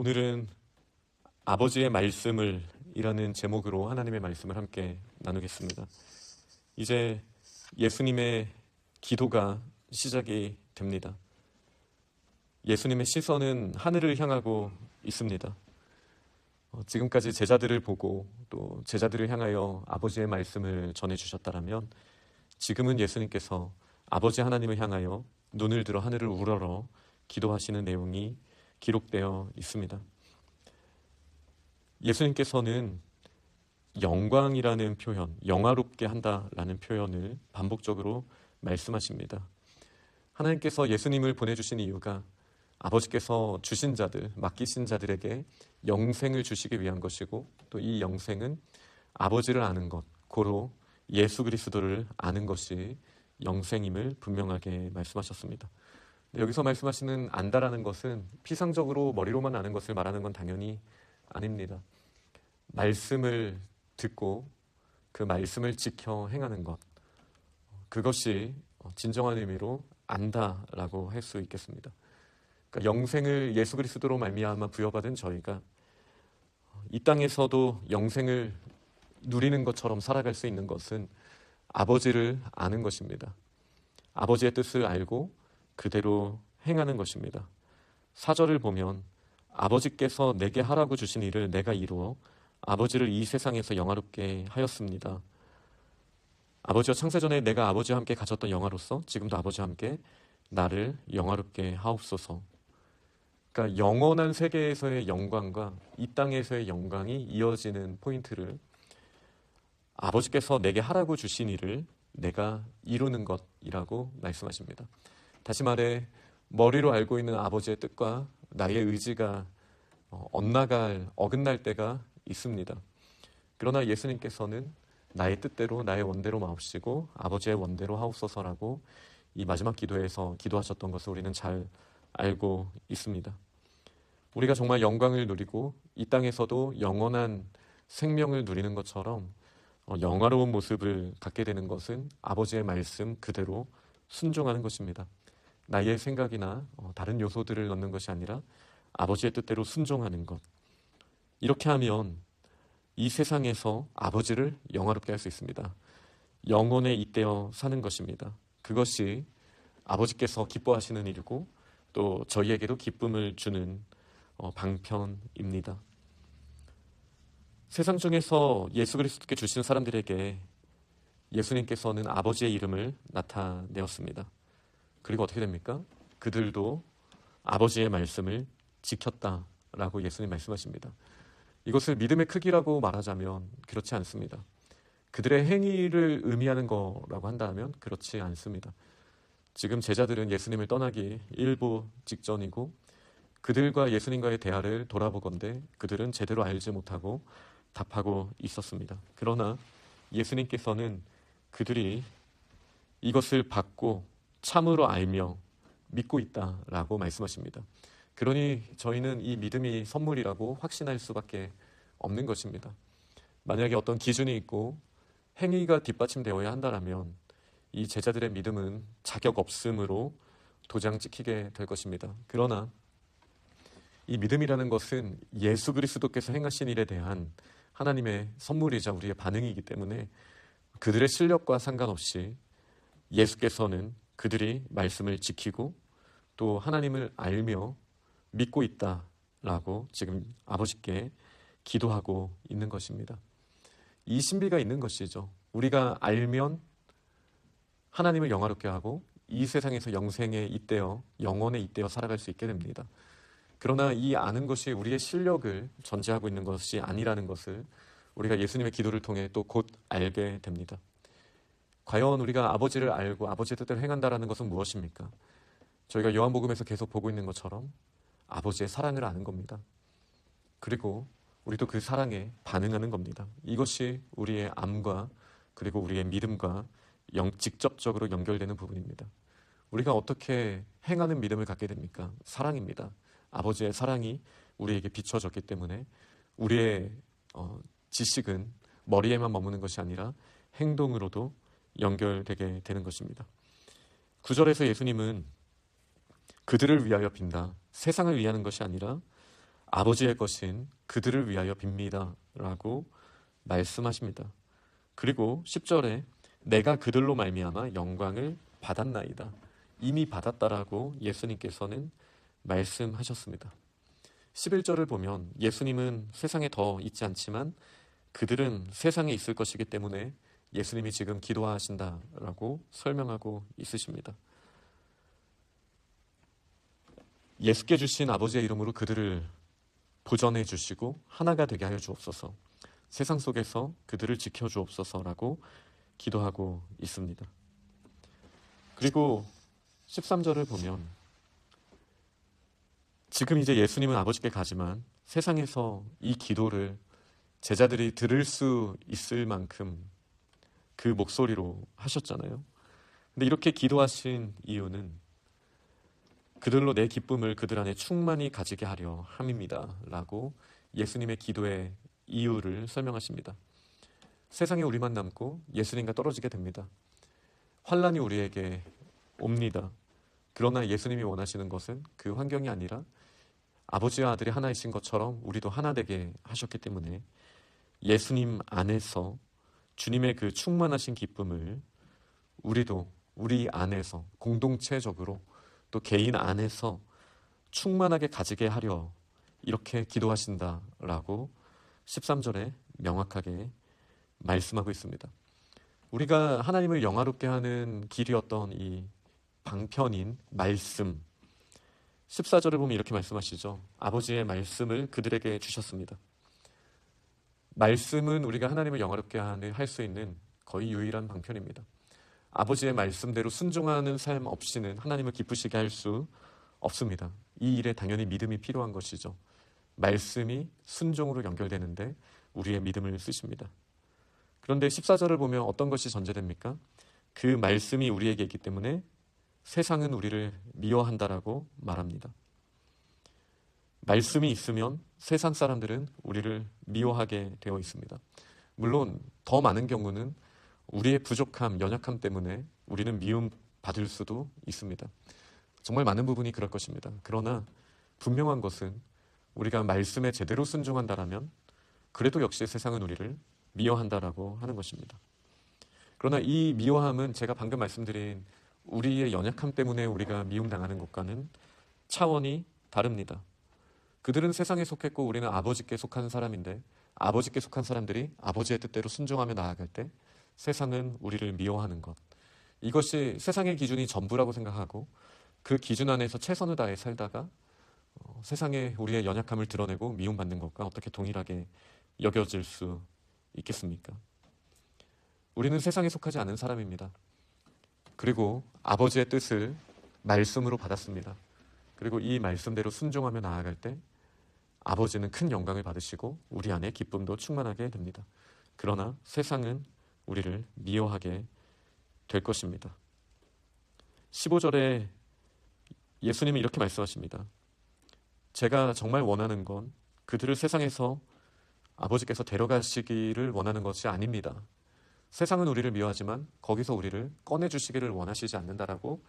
오늘은 아버지의 말씀을 이라는 제목으로 하나님의 말씀을 함께 나누겠습니다. 이제 예수님의 기도가 시작이 됩니다. 예수님의 시선은 하늘을 향하고 있습니다. 지금까지 제자들을 보고 또 제자들을 향하여 아버지의 말씀을 전해주셨다라면 지금은 예수님께서 아버지 하나님을 향하여 눈을 들어 하늘을 우러러 기도하시는 내용이 기록되어 있습니다. 예수님께서는 영광이라는 표현, 영화롭게 한다라는 표현을 반복적으로 말씀하십니다. 하나님께서 예수님을 보내주신 이유가 아버지께서 주신 자들, 맡기신 자들에게 영생을 주시기 위한 것이고 또 이 영생은 아버지를 아는 것, 고로 예수 그리스도를 아는 것이 영생임을 분명하게 말씀하셨습니다. 여기서 말씀하시는 안다라는 것은 피상적으로 머리로만 아는 것을 말하는 건 당연히 아닙니다. 말씀을 듣고 그 말씀을 지켜 행하는 것, 그것이 진정한 의미로 안다라고 할 수 있겠습니다. 그러니까 영생을 예수 그리스도로 말미암아 부여받은 저희가 이 땅에서도 영생을 누리는 것처럼 살아갈 수 있는 것은 아버지를 아는 것입니다. 아버지의 뜻을 알고 그대로 행하는 것입니다. 4절을 보면 아버지께서 내게 하라고 주신 일을 내가 이루어 아버지를 이 세상에서 영화롭게 하였습니다. 아버지와 창세전에 내가 아버지와 함께 가졌던 영화로서 지금도 아버지와 함께 나를 영화롭게 하옵소서. 그러니까 영원한 세계에서의 영광과 이 땅에서의 영광이 이어지는 포인트를 아버지께서 내게 하라고 주신 일을 내가 이루는 것이라고 말씀하십니다. 다시 말해 머리로 알고 있는 아버지의 뜻과 나의 의지가 어긋날 때가 있습니다. 그러나 예수님께서는 나의 뜻대로 나의 원대로 마옵시고 아버지의 원대로 하옵소서라고 이 마지막 기도에서 기도하셨던 것을 우리는 잘 알고 있습니다. 우리가 정말 영광을 누리고 이 땅에서도 영원한 생명을 누리는 것처럼 영화로운 모습을 갖게 되는 것은 아버지의 말씀 그대로 순종하는 것입니다. 나의 생각이나 다른 요소들을 넣는 것이 아니라 아버지의 뜻대로 순종하는 것. 이렇게 하면 이 세상에서 아버지를 영화롭게 할 수 있습니다. 영원에 잇대어 사는 것입니다. 그것이 아버지께서 기뻐하시는 일이고 또 저희에게도 기쁨을 주는 방편입니다. 세상 중에서 예수 그리스도께 주신 사람들에게 예수님께서는 아버지의 이름을 나타내었습니다. 그리고 어떻게 됩니까? 그들도 아버지의 말씀을 지켰다라고 예수님 말씀하십니다. 이것을 믿음의 크기라고 말하자면 그렇지 않습니다. 그들의 행위를 의미하는 거라고 한다면 그렇지 않습니다. 지금 제자들은 예수님을 떠나기 일보 직전이고 그들과 예수님과의 대화를 돌아보건대 그들은 제대로 알지 못하고 답하고 있었습니다. 그러나 예수님께서는 그들이 이것을 받고 참으로 알며 믿고 있다라고 말씀하십니다. 그러니 저희는 이 믿음이 선물이라고 확신할 수밖에 없는 것입니다. 만약에 어떤 기준이 있고 행위가 뒷받침되어야 한다면 이 제자들의 믿음은 자격 없음으로 도장 찍히게 될 것입니다. 그러나 이 믿음이라는 것은 예수 그리스도께서 행하신 일에 대한 하나님의 선물이자 우리의 반응이기 때문에 그들의 실력과 상관없이 예수께서는 그들이 말씀을 지키고 또 하나님을 알며 믿고 있다라고 지금 아버지께 기도하고 있는 것입니다. 이 신비가 있는 것이죠. 우리가 알면 하나님을 영화롭게 하고 이 세상에서 영생에 잇대어 영원에 잇대어 살아갈 수 있게 됩니다. 그러나 이 아는 것이 우리의 실력을 전제하고 있는 것이 아니라는 것을 우리가 예수님의 기도를 통해 또 곧 알게 됩니다. 과연 우리가 아버지를 알고 아버지의 뜻대로 행한다라는 것은 무엇입니까? 저희가 요한복음에서 계속 보고 있는 것처럼 아버지의 사랑을 아는 겁니다. 그리고 우리도 그 사랑에 반응하는 겁니다. 이것이 우리의 암과 그리고 우리의 믿음과 직접적으로 연결되는 부분입니다. 우리가 어떻게 행하는 믿음을 갖게 됩니까? 사랑입니다. 아버지의 사랑이 우리에게 비춰졌기 때문에 우리의 지식은 머리에만 머무는 것이 아니라 행동으로도 연결되게 되는 것입니다. 9절에서 예수님은 그들을 위하여 빈다. 세상을 위하는 것이 아니라 아버지의 것인 그들을 위하여 빕니다 라고 말씀하십니다. 그리고 10절에 내가 그들로 말미암아 영광을 받았나이다. 이미 받았다라고 예수님께서는 말씀하셨습니다. 11절을 보면 예수님은 세상에 더 있지 않지만 그들은 세상에 있을 것이기 때문에 예수님이 지금 기도하신다라고 설명하고 있으십니다. 예수께 주신 아버지의 이름으로 그들을 보전해 주시고 하나가 되게 하여 주옵소서. 세상 속에서 그들을 지켜 주옵소서라고 기도하고 있습니다. 그리고 13절을 보면 지금 이제 예수님은 아버지께 가지만 세상에서 이 기도를 제자들이 들을 수 있을 만큼 그 목소리로 하셨잖아요. 근데 이렇게 기도하신 이유는 그들로 내 기쁨을 그들 안에 충만히 가지게 하려 함입니다 라고 예수님의 기도의 이유를 설명하십니다. 세상에 우리만 남고 예수님과 떨어지게 됩니다. 환난이 우리에게 옵니다. 그러나 예수님이 원하시는 것은 그 환경이 아니라 아버지와 아들이 하나이신 것처럼 우리도 하나 되게 하셨기 때문에 예수님 안에서 주님의 그 충만하신 기쁨을 우리도 우리 안에서 공동체적으로 또 개인 안에서 충만하게 가지게 하려 이렇게 기도하신다라고 13절에 명확하게 말씀하고 있습니다. 우리가 하나님을 영화롭게 하는 길이었던 이 방편인 말씀, 14절을 보면 이렇게 말씀하시죠. 아버지의 말씀을 그들에게 주셨습니다. 말씀은 우리가 하나님을 영화롭게 할 수 있는 거의 유일한 방편입니다. 아버지의 말씀대로 순종하는 삶 없이는 하나님을 기쁘시게 할 수 없습니다. 이 일에 당연히 믿음이 필요한 것이죠. 말씀이 순종으로 연결되는데 우리의 믿음을 쓰십니다. 그런데 14절을 보면 어떤 것이 전제됩니까? 그 말씀이 우리에게 있기 때문에 세상은 우리를 미워한다라고 말합니다. 말씀이 있으면 세상 사람들은 우리를 미워하게 되어 있습니다. 물론 더 많은 경우는 우리의 부족함, 연약함 때문에 우리는 미움 받을 수도 있습니다. 정말 많은 부분이 그럴 것입니다. 그러나 분명한 것은 우리가 말씀에 제대로 순종한다라면 그래도 역시 세상은 우리를 미워한다라고 하는 것입니다. 그러나 이 미워함은 제가 방금 말씀드린 우리의 연약함 때문에 우리가 미움당하는 것과는 차원이 다릅니다. 그들은 세상에 속했고 우리는 아버지께 속한 사람인데 아버지께 속한 사람들이 아버지의 뜻대로 순종하며 나아갈 때 세상은 우리를 미워하는 것, 이것이 세상의 기준이 전부라고 생각하고 그 기준 안에서 최선을 다해 살다가 세상에 우리의 연약함을 드러내고 미움받는 것과 어떻게 동일하게 여겨질 수 있겠습니까? 우리는 세상에 속하지 않은 사람입니다. 그리고 아버지의 뜻을 말씀으로 받았습니다. 그리고 이 말씀대로 순종하며 나아갈 때 아버지는 큰 영광을 받으시고 우리 안에 기쁨도 충만하게 됩니다. 그러나 세상은 우리를 미워하게 될 것입니다. 15절에 예수님이 이렇게 말씀하십니다. 제가 정말 원하는 건 그들을 세상에서 아버지께서 데려가시기를 원하는 것이 아닙니다. 세상은 우리를 미워하지만 거기서 우리를 꺼내주시기를 원하시지 않는다라고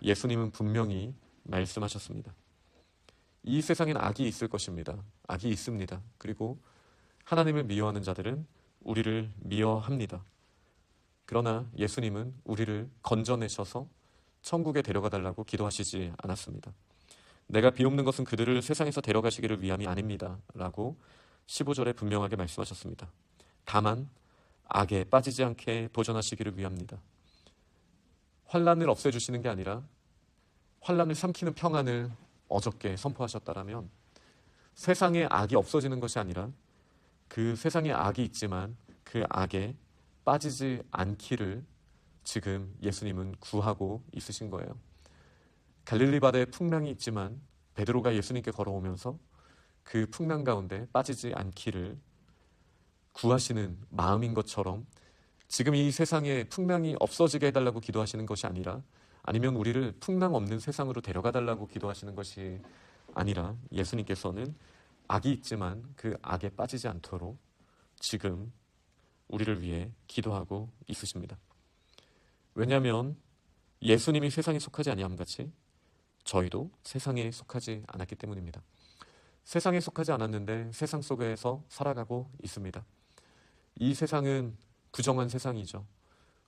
예수님은 분명히 말씀하셨습니다. 이 세상엔 악이 있을 것입니다. 악이 있습니다. 그리고 하나님을 미워하는 자들은 우리를 미워합니다. 그러나 예수님은 우리를 건져내셔서 천국에 데려가 달라고 기도하시지 않았습니다. 내가 비옵는 것은 그들을 세상에서 데려가시기를 위함이 아닙니다 라고 15절에 분명하게 말씀하셨습니다. 다만 악에 빠지지 않게 보존하시기를 위함입니다. 환난을 없애주시는 게 아니라 환난을 삼키는 평안을 어저께 선포하셨다라면 세상에 악이 없어지는 것이 아니라 그 세상에 악이 있지만 그 악에 빠지지 않기를 지금 예수님은 구하고 있으신 거예요. 갈릴리 바다에 풍랑이 있지만 베드로가 예수님께 걸어오면서 그 풍랑 가운데 빠지지 않기를 구하시는 마음인 것처럼 지금 이 세상에 풍랑이 없어지게 해달라고 기도하시는 것이 아니라, 아니면 우리를 풍랑 없는 세상으로 데려가 달라고 기도하시는 것이 아니라 예수님께서는 악이 있지만 그 악에 빠지지 않도록 지금 우리를 위해 기도하고 있으십니다. 왜냐하면 예수님이 세상에 속하지 아니함 같이 저희도 세상에 속하지 않았기 때문입니다. 세상에 속하지 않았는데 세상 속에서 살아가고 있습니다. 이 세상은 부정한 세상이죠.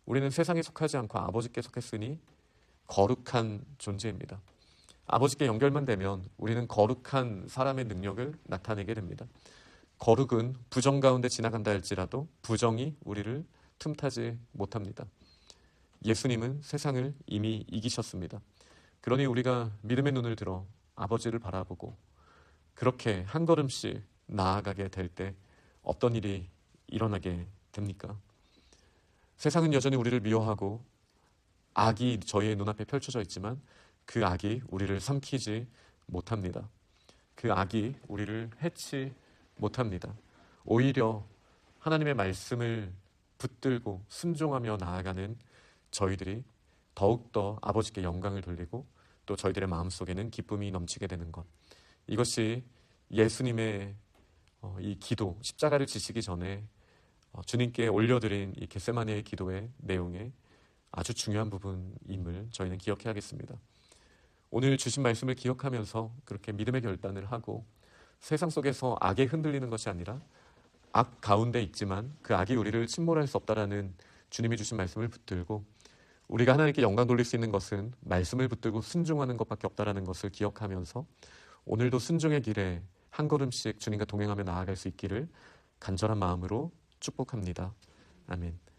우리는 세상에 속하지 않고 아버지께 속했으니 거룩한 존재입니다. 아버지께 연결만 되면 우리는 거룩한 사람의 능력을 나타내게 됩니다. 거룩은 부정 가운데 지나간다 할지라도 부정이 우리를 틈타지 못합니다. 예수님은 세상을 이미 이기셨습니다. 그러니 우리가 믿음의 눈을 들어 아버지를 바라보고 그렇게 한 걸음씩 나아가게 될 때 어떤 일이 일어나게 됩니까? 세상은 여전히 우리를 미워하고 악이 저희의 눈앞에 펼쳐져 있지만 그 악이 우리를 삼키지 못합니다. 그 악이 우리를 해치 못합니다. 오히려 하나님의 말씀을 붙들고 순종하며 나아가는 저희들이 더욱더 아버지께 영광을 돌리고 또 저희들의 마음속에는 기쁨이 넘치게 되는 것. 이것이 예수님의 이 기도, 십자가를 지시기 전에 주님께 올려드린 이 겟세마네의 기도의 내용의 아주 중요한 부분임을 저희는 기억해야겠습니다. 오늘 주신 말씀을 기억하면서 그렇게 믿음의 결단을 하고 세상 속에서 악에 흔들리는 것이 아니라 악 가운데 있지만 그 악이 우리를 침몰할 수 없다라는 주님이 주신 말씀을 붙들고 우리가 하나님께 영광 돌릴 수 있는 것은 말씀을 붙들고 순종하는 것밖에 없다라는 것을 기억하면서 오늘도 순종의 길에 한 걸음씩 주님과 동행하며 나아갈 수 있기를 간절한 마음으로 축복합니다. 아멘.